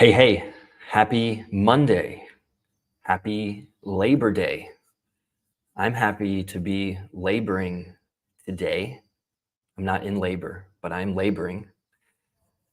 Hey, happy Monday. Happy Labor Day. I'm happy to be laboring today. I'm not in labor, but I'm laboring.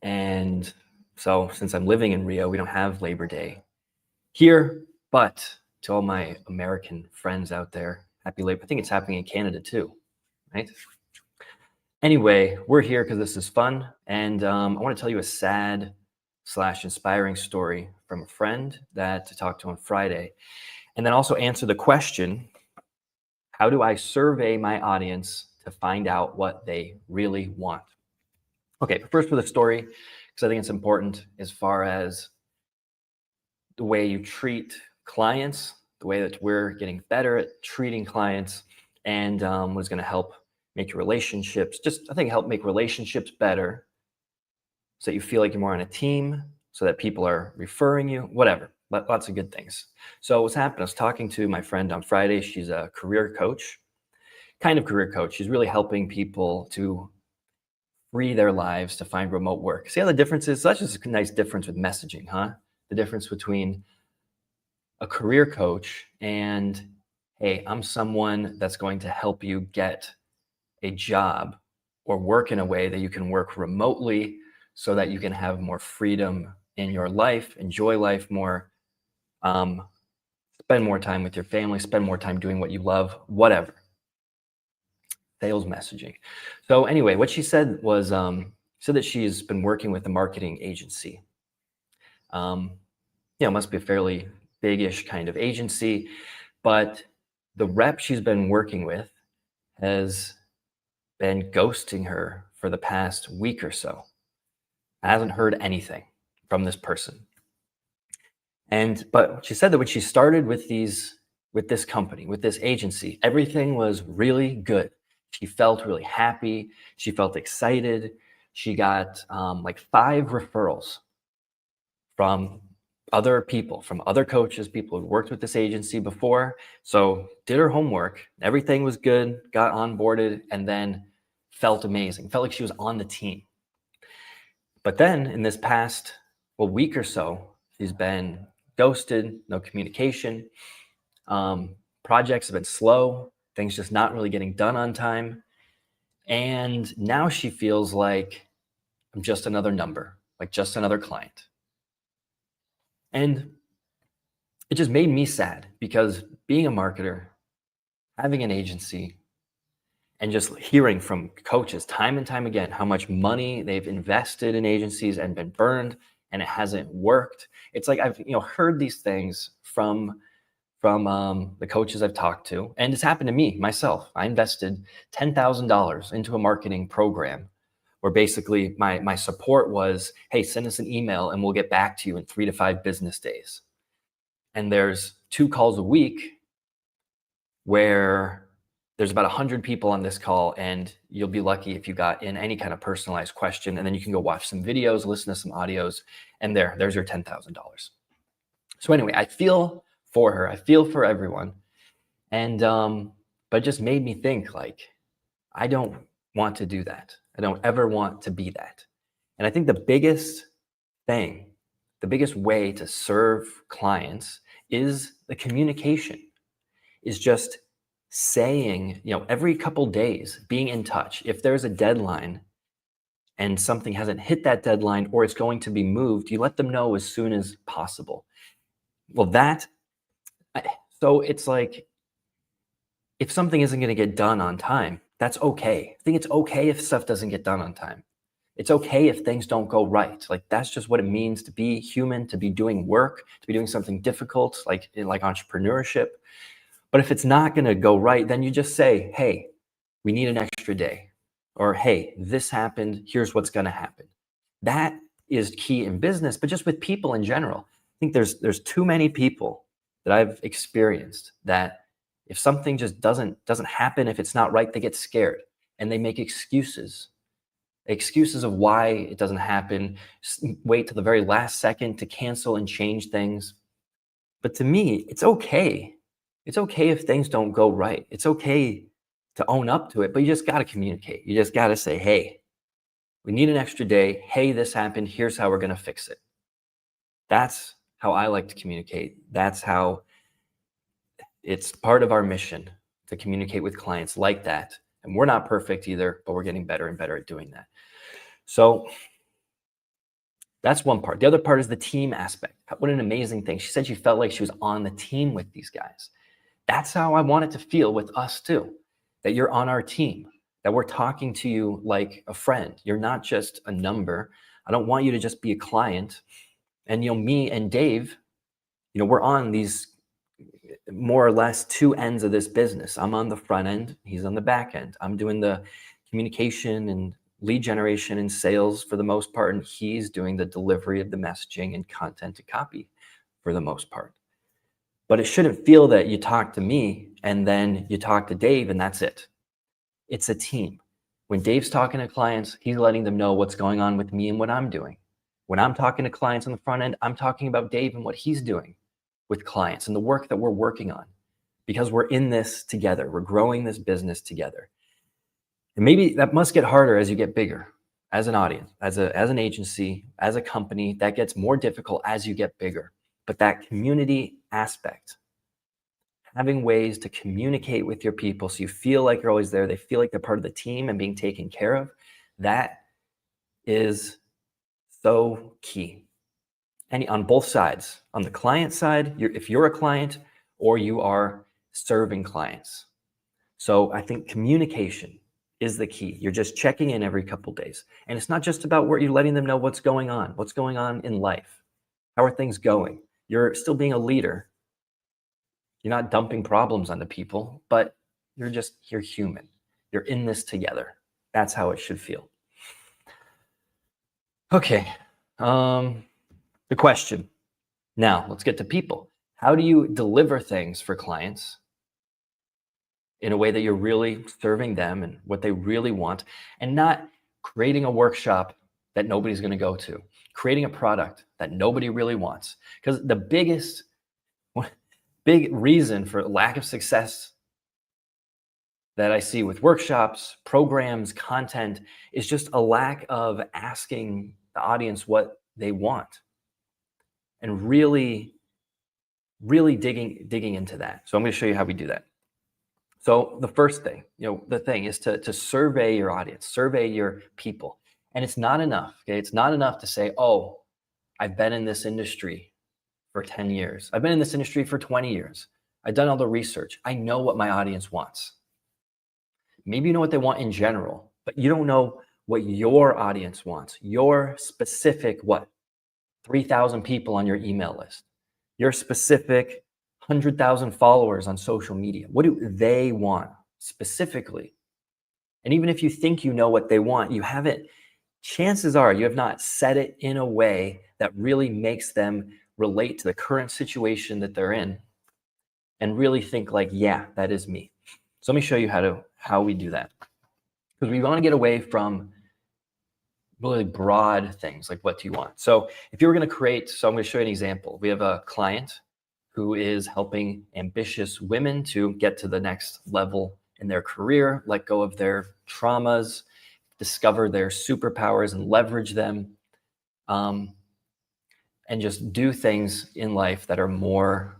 And so, since I'm living in Rio, we don't have Labor Day here. But to all my American friends out there, happy Labor. I think it's happening in Canada too, right? Anyway, we're here because this is fun. And I want to tell you a sad slash inspiring story from a friend that I talked to on Friday. And then also answer the question, how do I survey my audience to find out what they really want? Okay, but first for the story, because I think it's important as far as the way you treat clients, the way that we're getting better at treating clients, and what is going to help make your relationships, I think help make relationships better so that you feel like you're more on a team, so that people are referring you, whatever. But lots of good things. So what's happened, I was talking to my friend on Friday. She's a career coach, kind of career coach. She's really helping people to free their lives to find remote work. See how the difference is? Such a nice difference with messaging, huh? The difference between a career coach and, hey, I'm someone that's going to help you get a job or work in a way that you can work remotely so that you can have more freedom in your life, enjoy life more, spend more time with your family, spend more time doing what you love, whatever. Sales messaging. So anyway, what she said was, said that she's been working with a marketing agency. Must be a fairly big-ish kind of agency, but the rep she's been working with has been ghosting her for the past week or so. I haven't heard anything from this person. But she said that when she started with this company, with this agency, everything was really good. She felt really happy. She felt excited. She got like 5 referrals from other people, from other coaches, people who worked with this agency before. So did her homework. Everything was good, got onboarded, and then felt amazing. Felt like she was on the team. But then in this past week or so, she's been ghosted, no communication. Projects have been slow, things just not really getting done on time. And now she feels like I'm just another number, like just another client. And it just made me sad because being a marketer, having an agency, and just hearing from coaches time and time again how much money they've invested in agencies and been burned and it hasn't worked. It's like I've heard these things from the coaches I've talked to, and it's happened to me myself. I invested $10,000 into a marketing program where basically my support was, hey, send us an email and we'll get back to you in 3 to 5 business days. And there's 2 calls a week where there's about 100 people on this call, and you'll be lucky if you got in any kind of personalized question, and then you can go watch some videos, listen to some audios, and there's your $10,000. So anyway, I feel for her. I feel for everyone. And but it just made me think, like, I don't want to do that. I don't ever want to be that. And I think the biggest way to serve clients is the communication, is just saying, every couple days, being in touch. If there's a deadline and something hasn't hit that deadline or it's going to be moved, you let them know as soon as possible. Well, so it's like, if something isn't going to get done on time, that's okay. I think it's okay if stuff doesn't get done on time. It's okay if things don't go right. Like, that's just what it means to be human, to be doing work, to be doing something difficult, like entrepreneurship. But if it's not going to go right, then you just say, hey, we need an extra day. Or, hey, this happened. Here's what's going to happen. That is key in business, but just with people in general. I think there's too many people that I've experienced that if something just doesn't happen, if it's not right, they get scared and they make excuses of why it doesn't happen, wait till the very last second to cancel and change things. But to me, it's okay. It's okay if things don't go right. It's okay to own up to it, but you just got to communicate. You just got to say, hey, we need an extra day. Hey, this happened. Here's how we're going to fix it. That's how I like to communicate. That's how it's part of our mission to communicate with clients like that. And we're not perfect either, but we're getting better and better at doing that. So that's one part. The other part is the team aspect. What an amazing thing. She said she felt like she was on the team with these guys. That's how I want it to feel with us too, that you're on our team, that we're talking to you like a friend. You're not just a number. I don't want you to just be a client. And, me and Dave, we're on these more or less two ends of this business. I'm on the front end, he's on the back end. I'm doing the communication and lead generation and sales for the most part, and he's doing the delivery of the messaging and content to copy for the most part. But it shouldn't feel that you talk to me and then you talk to Dave and that's it. It's a team. When Dave's talking to clients, he's letting them know what's going on with me and what I'm doing. When I'm talking to clients on the front end, I'm talking about Dave and what he's doing with clients and the work that we're working on, because we're in this together. We're growing this business together. And maybe that must get harder as you get bigger, as an audience, as an agency, as a company. That gets more difficult as you get bigger. But that community aspect, having ways to communicate with your people so you feel like you're always there, they feel like they're part of the team and being taken care of, that is so key. And on both sides, on the client side, if you're a client or you are serving clients. So I think communication is the key. You're just checking in every couple days. And it's not just about where you're letting them know what's going on in life. How are things going? You're still being a leader. You're not dumping problems on the people, but you're human. You're in this together. That's how it should feel. Okay. The question. Now, let's get to people. How do you deliver things for clients in a way that you're really serving them and what they really want, and not creating a workshop that nobody's going to go to, creating a product that nobody really wants? Because the big reason for lack of success that I see with workshops, programs, content is just a lack of asking the audience what they want and really digging into that. So I'm going to show you how we do that. So the first thing, the thing is to survey your audience, survey your people. And it's not enough, okay? It's not enough to say, oh, I've been in this industry for 10 years. I've been in this industry for 20 years. I've done all the research. I know what my audience wants. Maybe you know what they want in general, but you don't know what your audience wants. Your specific, 3,000 people on your email list. Your specific 100,000 followers on social media. What do they want specifically? And even if you think you know what they want, chances are you have not said it in a way that really makes them relate to the current situation that they're in and really think like, yeah, that is me. So let me show you how we do that. Because we want to get away from really broad things like, what do you want? So if you were going to I'm going to show you an example. We have a client who is helping ambitious women to get to the next level in their career, let go of their traumas, discover their superpowers and leverage them, and just do things in life that are more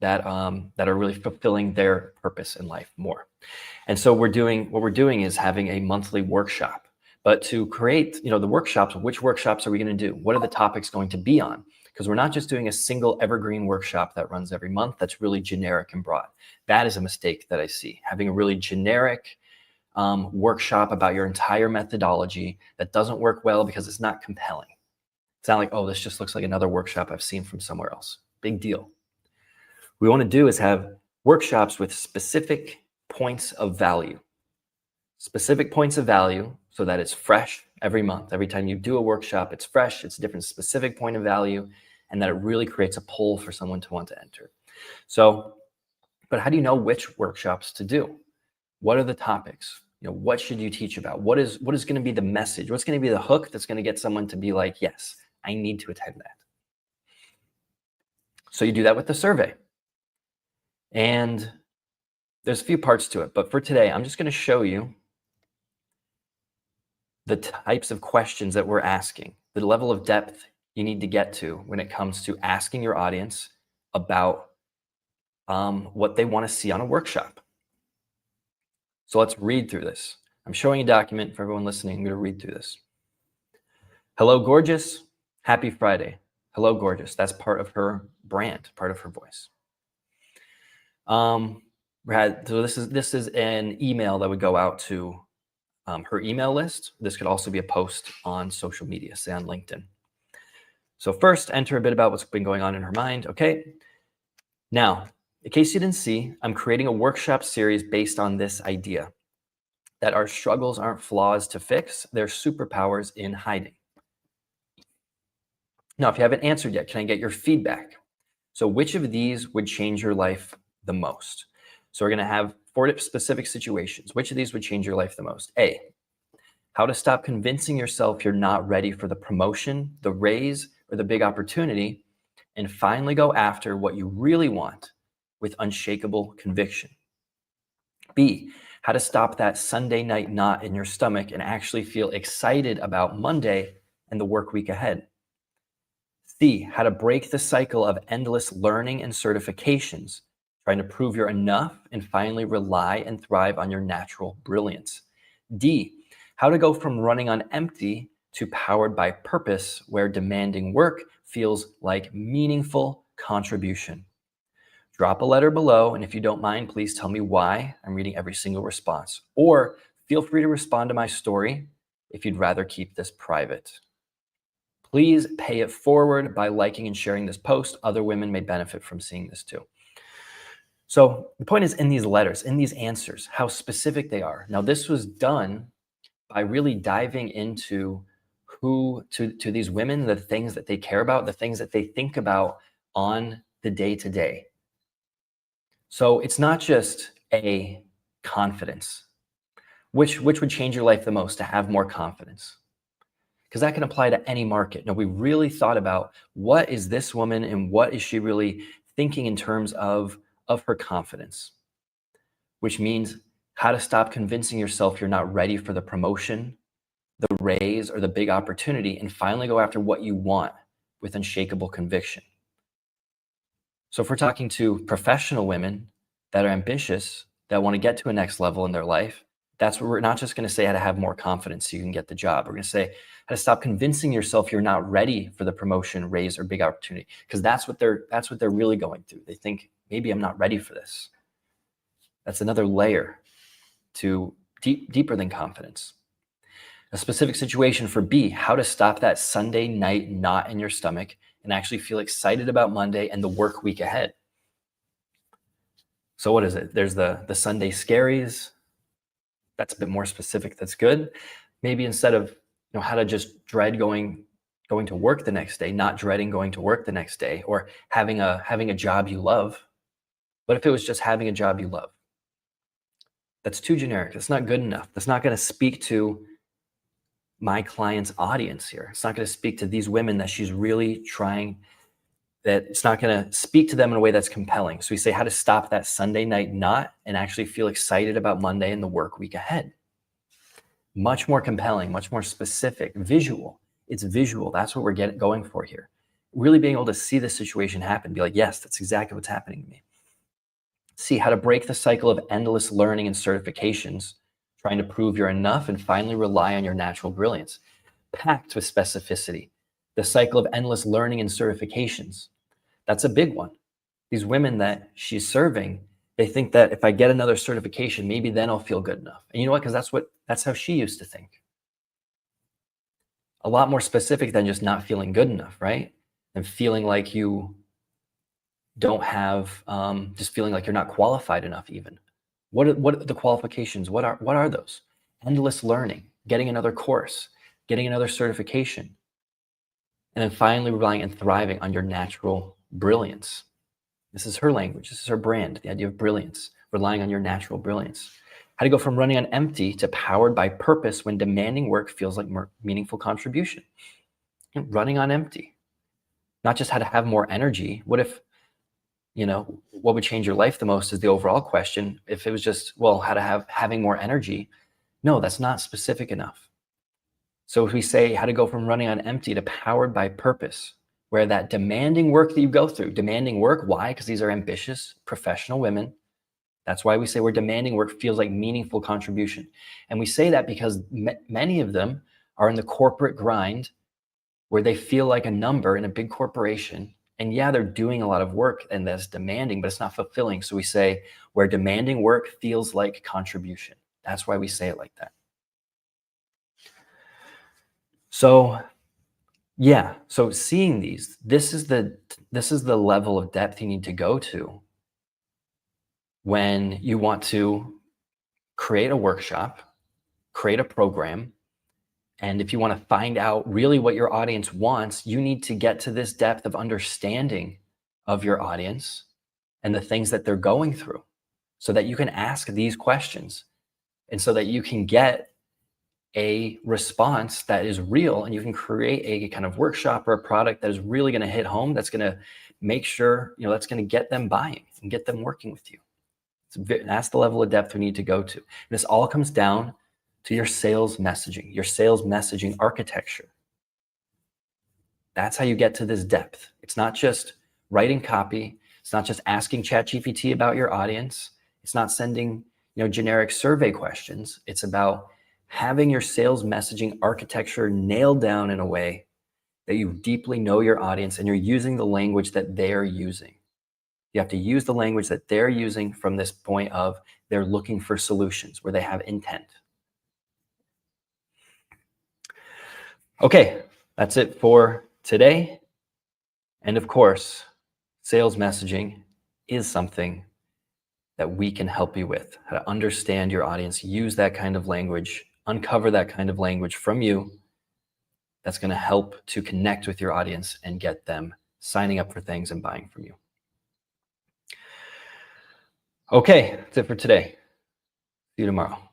that are really fulfilling their purpose in life more. And so what we're doing is having a monthly workshop. But to create, the workshops, which workshops are we going to do? What are the topics going to be on? Because we're not just doing a single evergreen workshop that runs every month that's really generic and broad. That is a mistake that I see. Having a really generic workshop about your entire methodology that doesn't work well because it's not compelling. It's not like, oh, this just looks like another workshop I've seen from somewhere else. Big deal. What we want to do is have workshops with specific points of value. Specific points of value so that it's fresh every month. Every time you do a workshop, it's fresh, it's a different specific point of value, and that it really creates a pull for someone to want to enter. So, but how do you know which workshops to do? What are the topics? What should you teach about? What is going to be the message? What's going to be the hook that's going to get someone to be like, yes, I need to attend that. So you do that with the survey. And there's a few parts to it, but for today, I'm just going to show you the types of questions that we're asking, the level of depth you need to get to when it comes to asking your audience about what they want to see on a workshop. So let's read through this. I'm showing a document for everyone listening. I'm going to read through this. Hello, gorgeous. Happy Friday. Hello, gorgeous. That's part of her brand, part of her voice. So this is an email that would go out to her email list. This could also be a post on social media, say on LinkedIn. So first, enter a bit about what's been going on in her mind. Okay. Now, in case you didn't see, I'm creating a workshop series based on this idea that our struggles aren't flaws to fix, they're superpowers in hiding. Now, if you haven't answered yet, can I get your feedback? So which of these would change your life the most? So we're going to have 4 specific situations. Which of these would change your life the most? A, how to stop convincing yourself you're not ready for the promotion, the raise, or the big opportunity, and finally go after what you really want with unshakable conviction. B, how to stop that Sunday night knot in your stomach and actually feel excited about Monday and the work week ahead. C, how to break the cycle of endless learning and certifications, trying to prove you're enough and finally rely and thrive on your natural brilliance. D, how to go from running on empty to powered by purpose, where demanding work feels like meaningful contribution. Drop a letter below, and if you don't mind, please tell me why. I'm reading every single response. Or feel free to respond to my story if you'd rather keep this private. Please pay it forward by liking and sharing this post. Other women may benefit from seeing this too. So the point is, in these letters, in these answers, how specific they are. Now, this was done by really diving into to these women, the things that they care about, the things that they think about on the day-to-day. So it's not just a confidence. Which would change your life the most to have more confidence? Because that can apply to any market. Now, we really thought about what is this woman and what is she really thinking in terms of her confidence, which means how to stop convincing yourself you're not ready for the promotion, the raise, or the big opportunity, and finally go after what you want with unshakable conviction. So if we're talking to professional women that are ambitious, that want to get to a next level in their life, that's where we're not just going to say how to have more confidence so you can get the job. We're going to say how to stop convincing yourself you're not ready for the promotion, raise, or big opportunity, because that's what they're really going through. They think, maybe I'm not ready for this. That's another layer to deeper than confidence. A specific situation for B, how to stop that Sunday night knot in your stomach and actually feel excited about Monday and the work week ahead. So what is it? There's the Sunday scaries. That's a bit more specific. That's good. Maybe instead of how to just dread going to work the next day, not dreading going to work the next day, or having a job you love. What if it was just having a job you love? That's too generic. That's not good enough. That's not going to speak to my client's audience here. It's not going to speak to these women that she's really trying, that it's not going to speak to them in a way that's compelling. So we say how to stop that Sunday night knot and actually feel excited about Monday and the work week ahead. Much more compelling, much more specific, visual. It's visual. That's what we're going for here. Really being able to see the situation happen, be like, yes, that's exactly what's happening to me. See how to break the cycle of endless learning and certifications, trying to prove you're enough and finally rely on your natural brilliance. Packed with specificity. The cycle of endless learning and certifications. That's a big one. These women that she's serving, they think that if I get another certification, maybe then I'll feel good enough. And you know what? Because that's how she used to think. A lot more specific than just not feeling good enough, right? And feeling like you don't have, just feeling like you're not qualified enough even. What are the qualifications? What are those? Endless learning, getting another course, getting another certification, and then finally relying and thriving on your natural brilliance. This is her language. This is her brand, the idea of brilliance, relying on your natural brilliance. How to go from running on empty to powered by purpose when demanding work feels like meaningful contribution. And running on empty. Not just how to have more energy. What if, what would change your life the most is the overall question. If it was just, how to having more energy. No, that's not specific enough. So if we say how to go from running on empty to powered by purpose, where that demanding work that you go through, demanding work, why? Because these are ambitious professional women. That's why we say where demanding work feels like meaningful contribution. And we say that because many of them are in the corporate grind where they feel like a number in a big corporation. And yeah, they're doing a lot of work and that's demanding, but it's not fulfilling. So we say where demanding work feels like contribution. That's why we say it like that. So yeah, so seeing these, this is the level of depth you need to go to when you want to create a workshop, create a program, and if you want to find out really what your audience wants, you need to get to this depth of understanding of your audience and the things that they're going through so that you can ask these questions and so that you can get a response that is real and you can create a kind of workshop or a product that is really going to hit home, that's going to make sure, that's going to get them buying and get them working with you. That's the level of depth we need to go to. And this all comes down to your sales messaging architecture. That's how you get to this depth. It's not just writing copy. It's not just asking ChatGPT about your audience. It's not sending, generic survey questions. It's about having your sales messaging architecture nailed down in a way that you deeply know your audience and you're using the language that they're using. You have to use the language that they're using from this point of they're looking for solutions where they have intent. Okay, that's it for today. And of course, sales messaging is something that we can help you with, how to understand your audience, use that kind of language, uncover that kind of language from you. That's going to help to connect with your audience and get them signing up for things and buying from you. Okay, that's it for today. See you tomorrow.